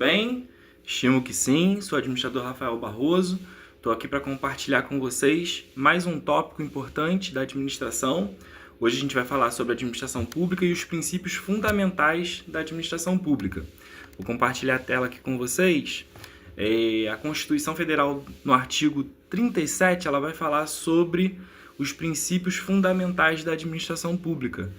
bem? Estimo que sim, sou o administrador Rafael Barroso. Estou aqui para compartilhar com vocês mais um tópico importante da administração. Hoje a gente vai falar sobre a administração pública e os princípios fundamentais da administração pública. Vou compartilhar a tela aqui com vocês. A Constituição Federal, no artigo 37, ela vai falar sobre os princípios fundamentais da administração pública.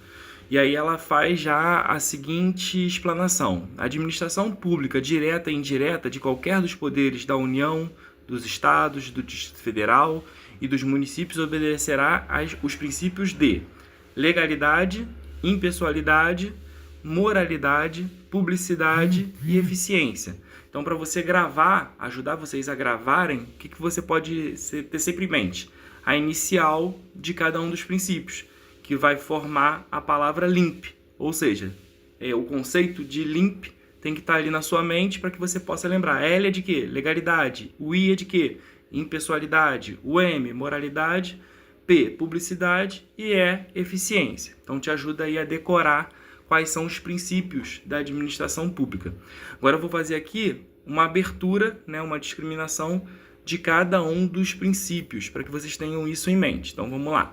E aí ela faz já a seguinte explanação: a administração pública, direta e indireta, de qualquer dos poderes da União, dos Estados, do Distrito Federal e dos municípios obedecerá os princípios de legalidade, impessoalidade, moralidade, publicidade e eficiência. Então, para você gravar, ajudar vocês a gravarem, o que você pode ter sempre em mente? A inicial de cada um dos princípios, que vai formar a palavra LIMP, ou seja, o conceito de LIMP tem que estar ali na sua mente para que você possa lembrar. L é de quê? Legalidade. O I é de quê? Impessoalidade. O M, moralidade. P, publicidade. E E, eficiência. Então te ajuda aí a decorar quais são os princípios da administração pública. Agora eu vou fazer aqui uma abertura, uma discriminação de cada um dos princípios, para que vocês tenham isso em mente. Então vamos lá.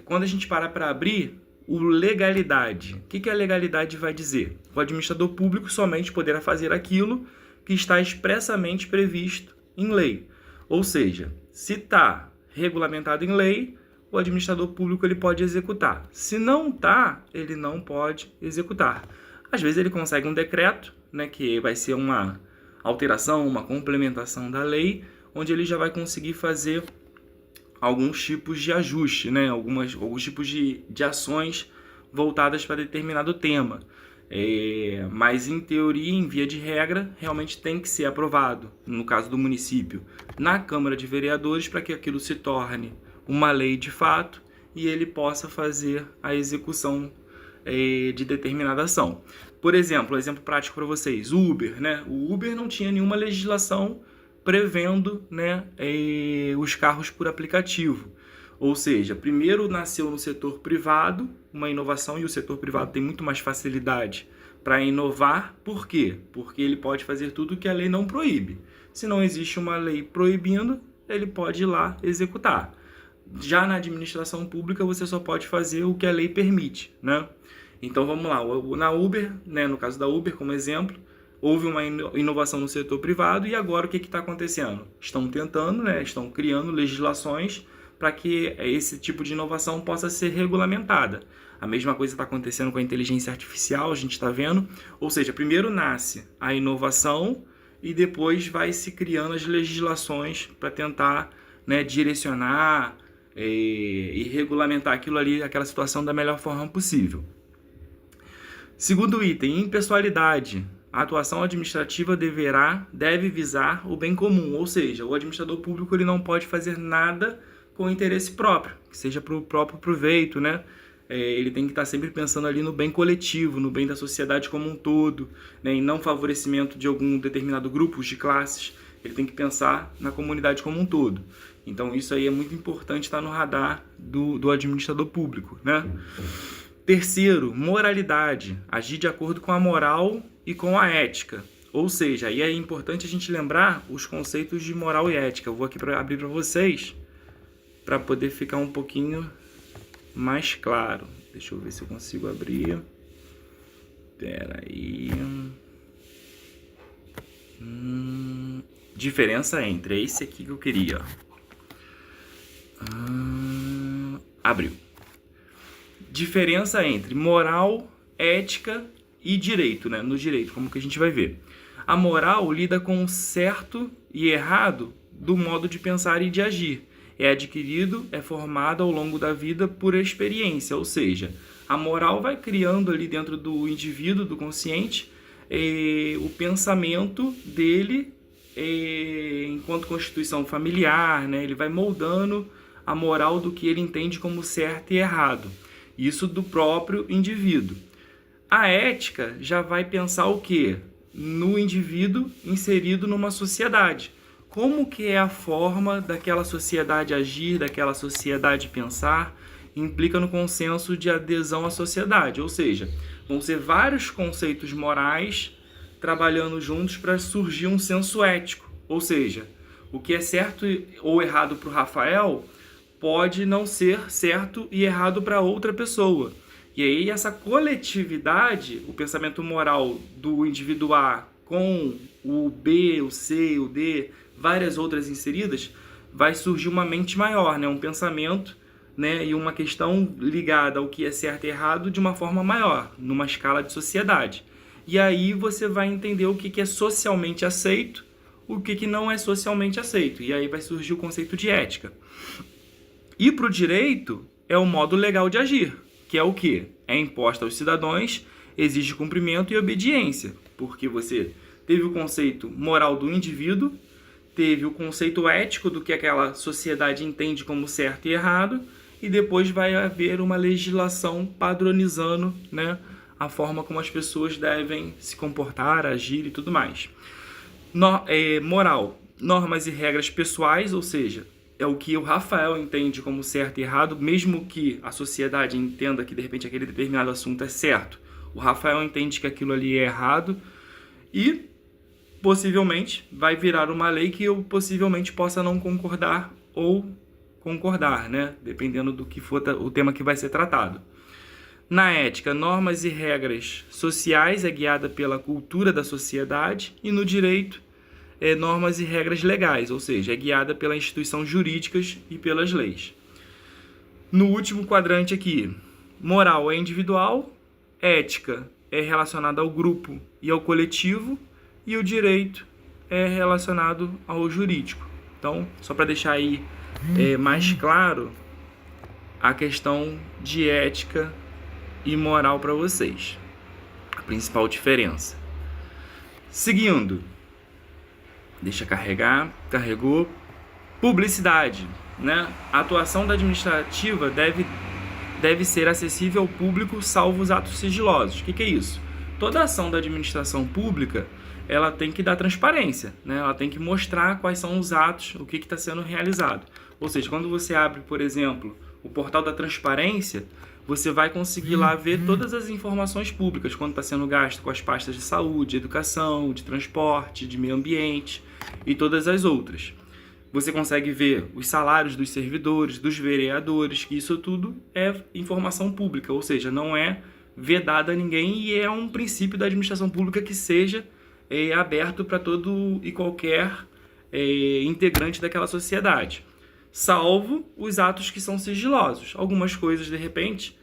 Quando a gente para abrir, o legalidade. O que a legalidade vai dizer? O administrador público somente poderá fazer aquilo que está expressamente previsto em lei. Ou seja, se está regulamentado em lei, o administrador público ele pode executar. Se não está, ele não pode executar. Às vezes ele consegue um decreto, que vai ser uma alteração, uma complementação da lei, onde ele já vai conseguir fazer alguns tipos de ajuste, alguns tipos de ações voltadas para determinado tema. Mas, em teoria, em via de regra, realmente tem que ser aprovado, no caso do município, na Câmara de Vereadores, para que aquilo se torne uma lei de fato e ele possa fazer a execução de determinada ação. Por exemplo, um exemplo prático para vocês, o Uber. O Uber não tinha nenhuma legislação prevendo os carros por aplicativo. Ou seja, primeiro nasceu no setor privado uma inovação, e o setor privado tem muito mais facilidade para inovar. Por quê? Porque ele pode fazer tudo que a lei não proíbe. Se não existe uma lei proibindo, ele pode ir lá executar. Já na administração pública, você só pode fazer o que a lei permite. Então vamos lá, na Uber, no caso da Uber como exemplo, houve uma inovação no setor privado e agora o que está acontecendo? Estão tentando, estão criando legislações para que esse tipo de inovação possa ser regulamentada. A mesma coisa está acontecendo com a inteligência artificial, a gente está vendo. Ou seja, primeiro nasce a inovação e depois vai se criando as legislações para tentar direcionar e regulamentar aquilo ali, aquela situação da melhor forma possível. Segundo item, impessoalidade. A atuação administrativa deve visar o bem comum, ou seja, o administrador público ele não pode fazer nada com interesse próprio, que seja para o próprio proveito, Ele tem que estar sempre pensando ali no bem coletivo, no bem da sociedade como um todo, em não favorecimento de algum determinado grupo de classes. Ele tem que pensar na comunidade como um todo. Então isso aí é muito importante estar no radar do administrador público, Terceiro, moralidade. Agir de acordo com a moral e com a ética. Ou seja, aí é importante a gente lembrar os conceitos de moral e ética. Eu vou aqui abrir para vocês, para poder ficar um pouquinho mais claro. Deixa eu ver se eu consigo abrir. Espera aí. Diferença entre. É esse aqui que eu queria. Abriu. Diferença entre moral, ética e direito, no direito, como que a gente vai ver. A moral lida com o certo e errado do modo de pensar e de agir. É adquirido, é formado ao longo da vida por experiência, ou seja, a moral vai criando ali dentro do indivíduo, do consciente, o pensamento dele enquanto constituição familiar, ele vai moldando a moral do que ele entende como certo e errado. Isso do próprio indivíduo. A ética já vai pensar o quê? No indivíduo inserido numa sociedade. Como que é a forma daquela sociedade agir, daquela sociedade pensar, implica no consenso de adesão à sociedade. Ou seja, vão ser vários conceitos morais trabalhando juntos para surgir um senso ético. Ou seja, o que é certo ou errado para o Rafael pode não ser certo e errado para outra pessoa. E aí essa coletividade, o pensamento moral do indivíduo A com o B, o C, o D, várias outras inseridas, vai surgir uma mente maior, né? Um pensamento, né? E uma questão ligada ao que é certo e errado de uma forma maior, numa escala de sociedade. E aí você vai entender o que é socialmente aceito, o que não é socialmente aceito. E aí vai surgir o conceito de ética. E para o direito é o modo legal de agir, que é o quê? É imposto aos cidadãos, exige cumprimento e obediência, porque você teve o conceito moral do indivíduo, teve o conceito ético do que aquela sociedade entende como certo e errado, e depois vai haver uma legislação padronizando, né, a forma como as pessoas devem se comportar, agir e tudo mais. Moral, normas e regras pessoais, ou seja, é o que o Rafael entende como certo e errado, mesmo que a sociedade entenda que de repente aquele determinado assunto é certo. O Rafael entende que aquilo ali é errado e possivelmente vai virar uma lei que eu possivelmente possa não concordar ou concordar, né? Dependendo do que for o tema que vai ser tratado. Na ética, normas e regras sociais é guiada pela cultura da sociedade, e no direito, normas e regras legais, ou seja, é guiada pelas instituições jurídicas e pelas leis. No último quadrante aqui, moral é individual, ética é relacionada ao grupo e ao coletivo, e o direito é relacionado ao jurídico. Então, só para deixar aí mais claro a questão de ética e moral para vocês. A principal diferença. Seguindo. Deixa carregar. Carregou. Publicidade, né? A atuação da administrativa deve ser acessível ao público, salvo os atos sigilosos. O que é isso? Toda ação da administração pública, ela tem que dar transparência, né? Ela tem que mostrar quais são os atos, o que está sendo realizado. Ou seja, quando você abre, por exemplo, o portal da transparência, você vai conseguir lá ver todas as informações públicas, quanto está sendo gasto com as pastas de saúde, educação, de transporte, de meio ambiente e todas as outras. Você consegue ver os salários dos servidores, dos vereadores, que isso tudo é informação pública, ou seja, não é vedada a ninguém e é um princípio da administração pública que seja aberto para todo e qualquer integrante daquela sociedade. Salvo os atos que são sigilosos. Algumas coisas, de repente,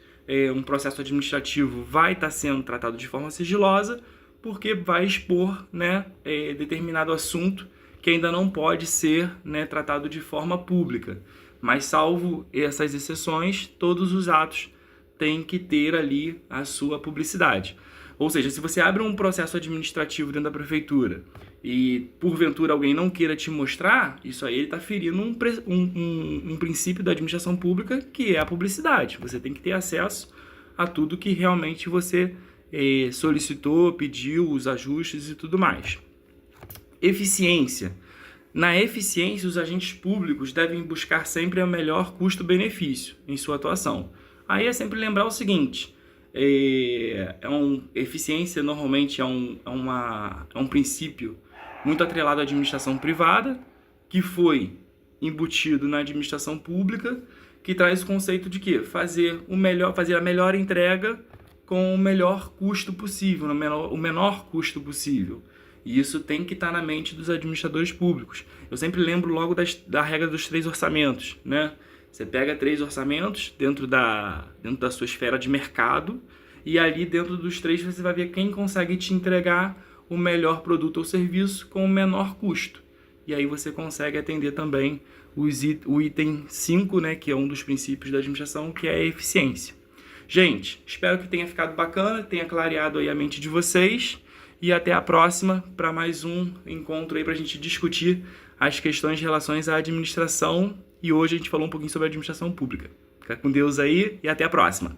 um processo administrativo vai estar sendo tratado de forma sigilosa porque vai expor, né, determinado assunto que ainda não pode ser, né, tratado de forma pública. Mas, salvo essas exceções, todos os atos têm que ter ali a sua publicidade. Ou seja, se você abre um processo administrativo dentro da prefeitura e, porventura, alguém não queira te mostrar, isso aí ele está ferindo um princípio da administração pública, que é a publicidade. Você tem que ter acesso a tudo que realmente você solicitou, pediu, os ajustes e tudo mais. Eficiência. Na eficiência, os agentes públicos devem buscar sempre o melhor custo-benefício em sua atuação. Aí é sempre lembrar o seguinte... eficiência normalmente é um princípio muito atrelado à administração privada, que foi embutido na administração pública, que traz o conceito de que fazer a melhor entrega com o melhor custo possível, o menor custo possível. E isso tem que estar na mente dos administradores públicos. Eu sempre lembro logo da regra dos 3 orçamentos, né? Você pega 3 orçamentos dentro da sua esfera de mercado e ali dentro dos 3 você vai ver quem consegue te entregar o melhor produto ou serviço com o menor custo. E aí você consegue atender também o item 5, né, que é um dos princípios da administração, que é a eficiência. Gente, espero que tenha ficado bacana, tenha clareado aí a mente de vocês e até a próxima para mais um encontro aí para a gente discutir as questões de relações à administração. E hoje a gente falou um pouquinho sobre a administração pública. Fica com Deus aí e até a próxima.